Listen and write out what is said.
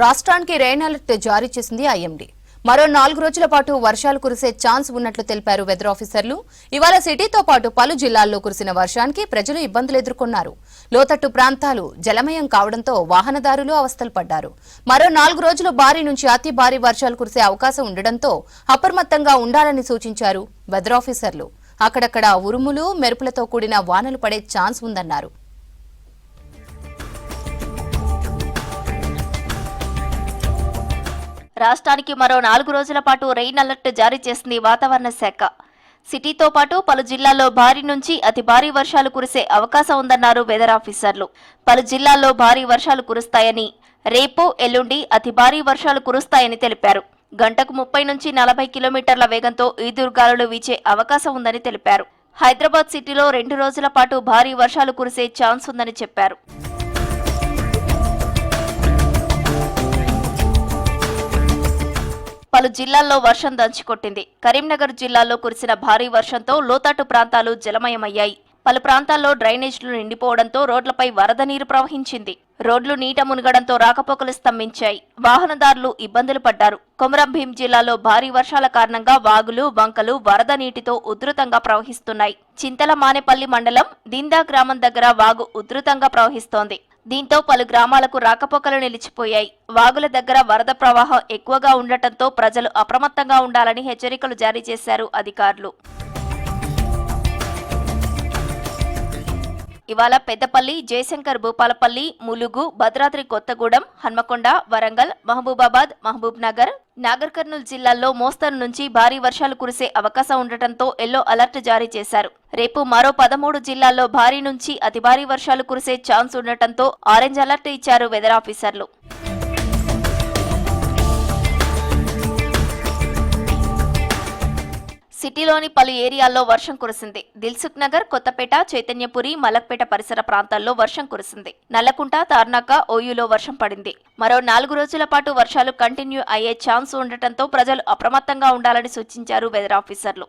రాష్ట్రానికి rain alert జారీ చేసింది ఐఎండీ. మరో 4 రోజుల పాటు వర్షాలు కురిసే ఛాన్స్ ఉన్నట్లు తెలిపారు వెదర్ ఆఫీసర్లు. ఇవాళ సిటీతో పాటు పలు జిల్లాల్లో కురిసిన వర్షానికి ప్రజలు ఇబ్బందులు ఎదుర్కొన్నారు. లోతట్టు ప్రాంతాలు జలమయం కావడంతో వాహనదారులు అవస్థలు పడ్డారు. మరో 4 రోజులు భారీ నుంచి అతి భారీ వర్షాలు కురిసే అవకాశం ఉండడంతో అప్రమత్తంగా ఉండాలని సూచించారు వెదర్ ఆఫీసర్లు. అక్కడక్కడ ఉరుములు మెరుపులతో కూడిన వానలు పడే ఛాన్స్ ఉందన్నారు. రాష్ట్రానికి మరో 4 రోజుల పాటు రెయిన్ అలర్ట్ జారీ చేసింది వాతావరణ శాఖ. సిటీతో పాటు పలు జిల్లాల్లో భారీ నుంచి అతి భారీ వర్షాలు కురిసే అవకాశం ఉందన్నారు వెదర్ ఆఫీసర్లు. పలు జిల్లాల్లో భారీ వర్షాలు కురుస్తాయని, రేపు ఎల్లుండి అతి భారీ వర్షాలు కురుస్తాయని తెలిపారు. గంటకు 30 నుంచి 40 కిలోమీటర్ల వేగంతో ఈదురుగాలులు వీచే అవకాశం ఉందని తెలిపారు. హైదరాబాద్ సిటీలో 2 రోజుల పాటు భారీ వర్షాలు కురిసే ఛాన్స్ ఉందని చెప్పారు. పలు జిల్లాల్లో వర్షం దంచుకొట్టింది. కరీంనగర్ జిల్లాలో కురిసిన భారీ వర్షంతో లోతట్టు ప్రాంతాలు జలమయమయ్యాయి. పలు ప్రాంతాల్లో డ్రైనేజీలు నిండిపోవడంతో రోడ్లపై వరద నీరు ప్రవహించింది. రోడ్లు నీట మునగడంతో రాకపోకలు స్తంభించాయి. వాహనదారులు ఇబ్బందులు పడ్డారు. కొమరం భీం జిల్లాలో భారీ వర్షాల కారణంగా వాగులు, వంకలు వరద నీటితో ఉధృతంగా ప్రవహిస్తున్నాయి. చింతల మానేపల్లి మండలం దిందా గ్రామం దగ్గర వాగు ఉధృతంగా ప్రవహిస్తోంది. దీంతో పలు గ్రామాలకు రాకపోకలు నిలిచిపోయాయి. వాగుల దగ్గర వరద ప్రవాహం ఎక్కువగా ఉండటంతో ప్రజలు అప్రమత్తంగా ఉండాలని హెచ్చరికలు జారీ చేశారు అధికారులు. ఇవాళ పెద్దపల్లి, జయశంకర్ భూపాలపల్లి, ములుగు, భద్రాద్రి కొత్తగూడెం, హన్మకొండ, వరంగల్, మహబూబాబాద్, మహబూబ్ నగర్, నాగర్ కర్నూలు జిల్లాల్లో మోస్తరు నుంచి భారీ వర్షాలు కురిసే అవకాశం ఉండటంతో ఎల్లో అలర్ట్ జారీ చేశారు. రేపు మరో 13 జిల్లాల్లో భారీ నుంచి అతి భారీ వర్షాలు కురిసే ఛాన్స్ ఉండటంతో ఆరెంజ్ అలర్ట్ ఇచ్చారు వెదర్ ఆఫీసర్లు. సిటీలోని పలు ఏరియాల్లో వర్షం కురిసింది. దిల్సుఖ్ నగర్, కొత్తపేట, చైతన్యపురి, మలక్పేట పరిసర ప్రాంతాల్లో వర్షం కురిసింది. నల్లకుంట, తార్నాక, ఓయూలో వర్షం పడింది. మరో 4 రోజుల పాటు వర్షాలు కంటిన్యూ అయ్యే ఛాన్స్ ఉండటంతో ప్రజలు అప్రమత్తంగా ఉండాలని సూచించారు వెదర్ ఆఫీసర్లు.